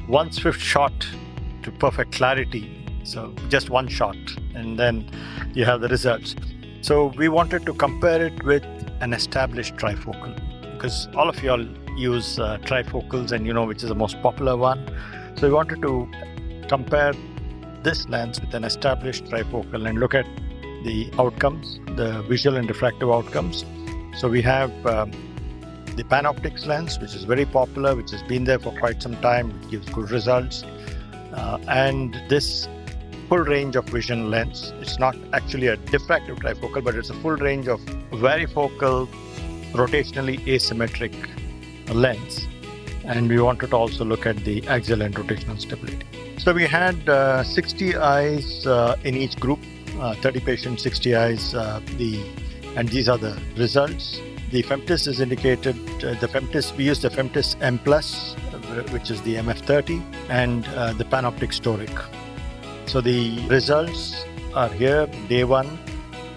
1/5 shot to perfect clarity. So just one shot, and then you have the results. So we wanted to compare it with an established trifocal, because all of you all use trifocals and you know which is the most popular one. So we wanted to compare this lens with an established trifocal and look at the outcomes, the visual and refractive outcomes. So we have the PanOptix lens, which is very popular, which has been there for quite some time, which gives good results. And this full range of vision lens, it's not actually a diffractive trifocal, but it's a full range of varifocal, rotationally asymmetric lens. And we wanted to also look at the axial and rotational stability. So we had 60 eyes in each group, 30 patients, 60 eyes, and these are the results. The FEMTIS is indicated, we use the FEMTIS M+, which is the MF30, and the PanOptix toric. So the results are here, day one.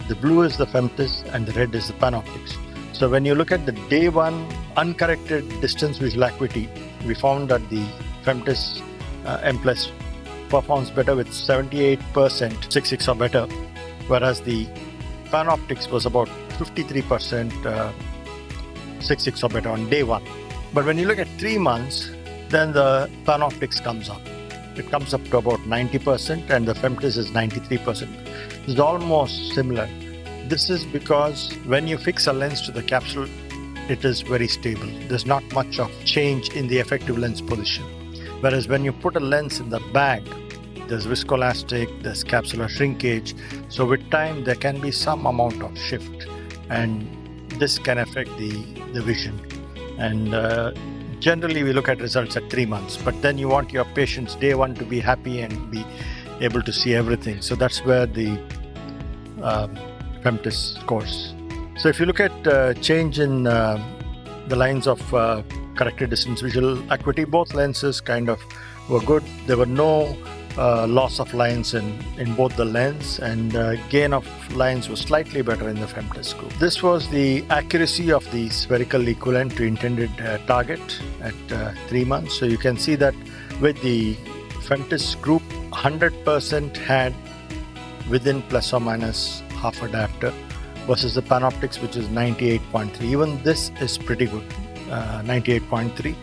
The blue is the FEMTIS and the red is the PanOptix. So when you look at the day one uncorrected distance visual acuity, we found that the FEMTIS M+ performs better with 78% 6/6 or better, whereas the PanOptix was about 53% 6/6 or better on day one. But when you look at 3 months, then the PanOptix comes up. It comes up to about 90% and the FEMTIS is 93%. It's almost similar. This is because when you fix a lens to the capsule, it is very stable. There's not much of change in the effective lens position. Whereas when you put a lens in the bag, there's viscoelastic, there's capsular shrinkage. So with time, there can be some amount of shift, and this can affect the vision. And generally, we look at results at 3 months, but then you want your patients day one to be happy and be able to see everything. So that's where the FEMTIS scores. So if you look at change in the lines of corrected distance visual acuity, both lenses kind of were good. There were no loss of lines in both the lens, and gain of lines was slightly better in the FEMTIS group. This was the accuracy of the spherical equivalent to intended target at 3 months. So you can see that with the FEMTIS group, 100% had within plus or minus half a diopter, versus the PanOptix, which is 98.3. Even this is pretty good, 98.3.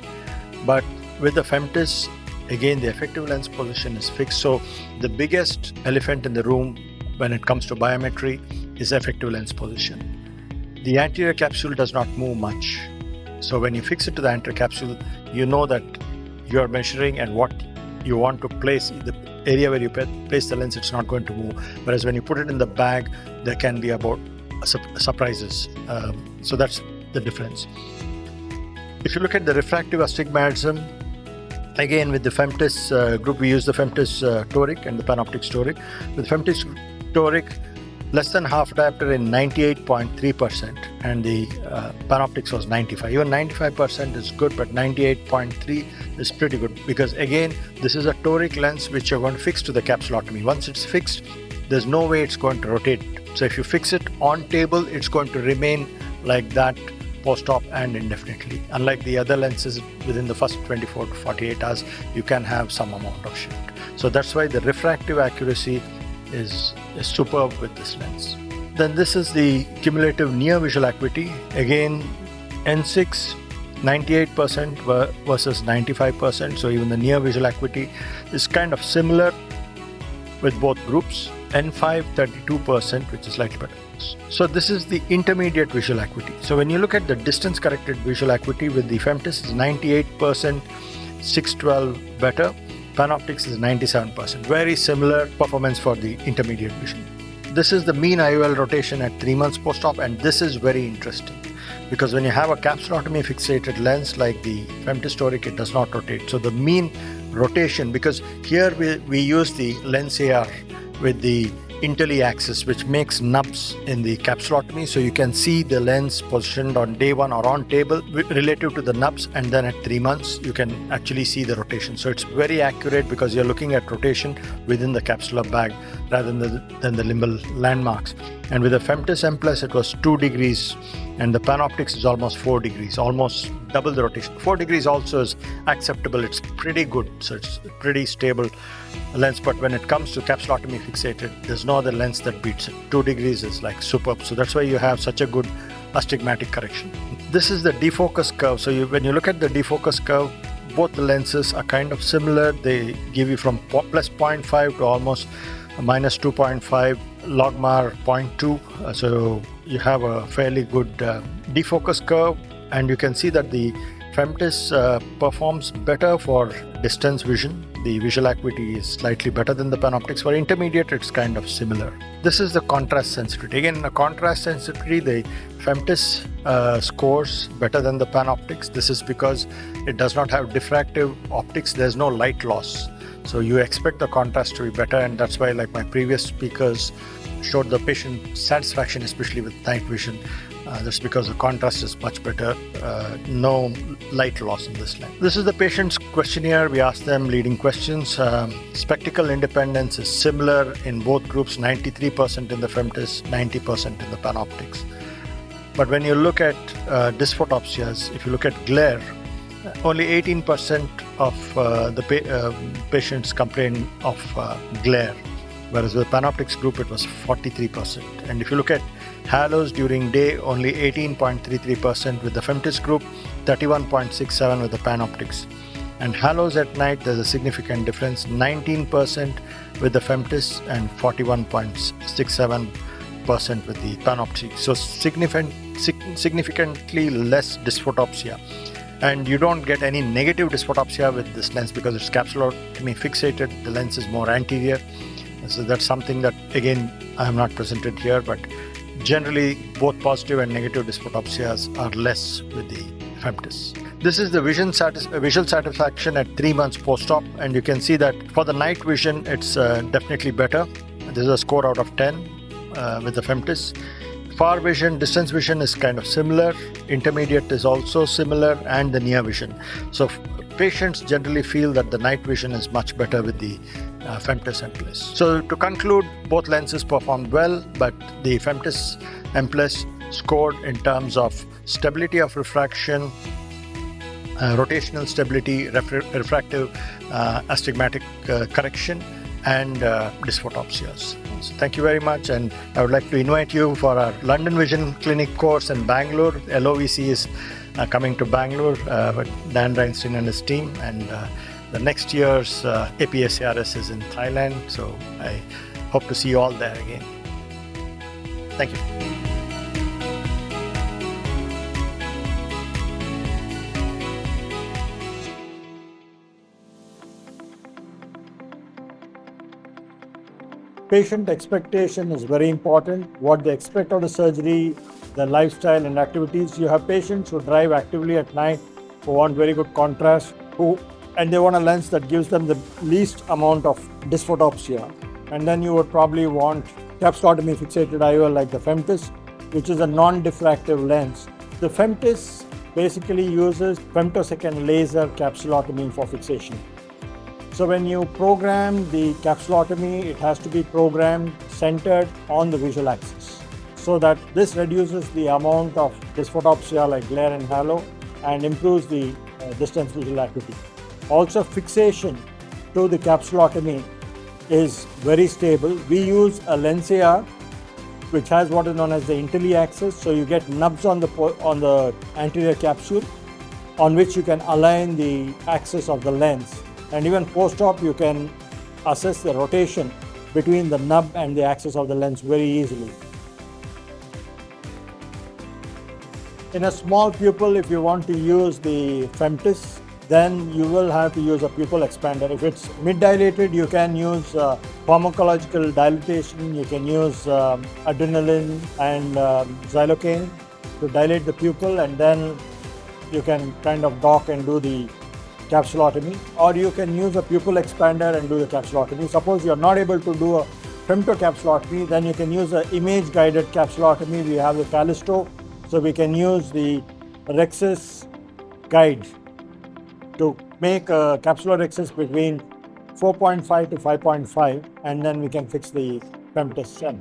But with the FEMTIS, again, the effective lens position is fixed. So the biggest elephant in the room when it comes to biometry is effective lens position. The anterior capsule does not move much. So when you fix it to the anterior capsule, you know that you are measuring and what you want to place, the area where you place the lens, it's not going to move. Whereas when you put it in the bag, there can be about surprises. So that's the difference. If you look at the refractive astigmatism, again, with the FEMTIS group, we use the FEMTIS toric and the PanOptix toric. With FEMTIS toric, less than half diopter in 98.3%, and the PanOptix was 95. Even 95% is good, but 98.3 is pretty good, because again, this is a toric lens which you're going to fix to the capsulotomy. Once it's fixed, there's no way it's going to rotate. So if you fix it on table, it's going to remain like that post-op and indefinitely. Unlike the other lenses, within the first 24 to 48 hours, you can have some amount of shift. So that's why the refractive accuracy is superb with this lens. Then this is the cumulative near visual acuity. Again, N6, 98% versus 95%. So even the near visual acuity is kind of similar with both groups. N5, 32%, which is slightly better. So this is the intermediate visual acuity. So when you look at the distance corrected visual acuity with the FEMTIS is 98%, 6/12 better. PanOptix is 97%. Very similar performance for the intermediate vision. This is the mean IOL rotation at 3 months post-op, and this is very interesting because when you have a capsulotomy fixated lens like the FEMTIS toric, it does not rotate. So the mean rotation, because here we use the lens AR with the Intelli axis, which makes nubs in the capsulotomy, so you can see the lens positioned on day one or on table relative to the nubs, and then at 3 months you can actually see the rotation. So it's very accurate because you're looking at rotation within the capsular bag rather than the limbal landmarks. And with the FEMTIS M+, it was 2 degrees, and the PanOptix is almost 4 degrees, almost double the rotation. 4 degrees also is acceptable. It's pretty good. So it's pretty stable lens. But when it comes to capsulotomy fixated, there's no other lens that beats it. 2 degrees is like superb. So that's why you have such a good astigmatic correction. This is the defocus curve. So when you look at the defocus curve, both the lenses are kind of similar. They give you from plus 0.5 to almost minus 2.5, logmar 0.2. So you have a fairly good defocus curve, and you can see that the FEMTIS performs better for distance vision. The visual acuity is slightly better than the PanOptix. For intermediate, it's kind of similar. This is the contrast sensitivity. Again, the contrast sensitivity, the FEMTIS scores better than the PanOptix. This is because it does not have diffractive optics. There's no light loss. So you expect the contrast to be better, and that's why, like my previous speakers showed, the patient satisfaction, especially with night vision. That's because the contrast is much better. No light loss in this lens. This is the patient's questionnaire. We ask them leading questions. Spectacle independence is similar in both groups, 93% in the FEMTIS, 90% in the PanOptix. But when you look at dysphotopsias, if you look at glare, only 18% of the patients complain of glare, whereas with the PanOptix group it was 43%. And if you look at halos during day, only 18.33% with the FEMTIS group, 31.67% with the PanOptix. And halos at night, there's a significant difference, 19% with the FEMTIS and 41.67% with the PanOptix. So significantly less dysphotopsia. And you don't get any negative dysphotopsia with this lens because it's capsulotomy fixated. The lens is more anterior. So that's something that, again, I have not presented here, but generally both positive and negative dysphotopsias are less with the FEMTIS. This is the visual satisfaction at 3 months post-op, and you can see that for the night vision, it's definitely better. This is a score out of 10 with the FEMTIS. Far vision, distance vision is kind of similar. Intermediate is also similar, and the near vision. So patients generally feel that the night vision is much better with the FEMTIS M+. So to conclude, both lenses performed well, but the FEMTIS M+ scored in terms of stability of refraction, rotational stability, refractive astigmatic correction, and dysphotopsias. So thank you very much, and I would like to invite you for our London Vision Clinic course in Bangalore. LOVC is coming to Bangalore with Dan Reinstein and his team, and the next year's APACRS is in Thailand, so I hope to see you all there again. Thank you. Patient expectation is very important. What they expect of the surgery, the lifestyle and activities. You have patients who drive actively at night, who want very good contrast, and they want a lens that gives them the least amount of dysphotopsia. And then you would probably want capsulotomy fixated IOL like the FEMTIS, which is a non-diffractive lens. The FEMTIS basically uses femtosecond laser capsulotomy for fixation. So when you program the capsulotomy, it has to be programmed centered on the visual axis, so that this reduces the amount of dysphotopsia like glare and halo and improves the distance visual acuity. Also, fixation to the capsulotomy is very stable. We use a lens AR, which has what is known as the interleave axis. So you get nubs on the anterior capsule, on which you can align the axis of the lens. And even post-op, you can assess the rotation between the nub and the axis of the lens very easily. In a small pupil, if you want to use the FEMTIS, then you will have to use a pupil expander. If it's mid-dilated, you can use pharmacological dilatation. You can use adrenaline and xylocaine to dilate the pupil, and then you can kind of dock and do the capsulotomy, or you can use a pupil expander and do the capsulotomy. Suppose you're not able to do a femtocapsulotomy, then you can use an image-guided capsulotomy. We have the Callisto, so we can use the Rexis guide to make a capsulorhexis between 4.5 to 5.5, and then we can fix the FEMTIS M+.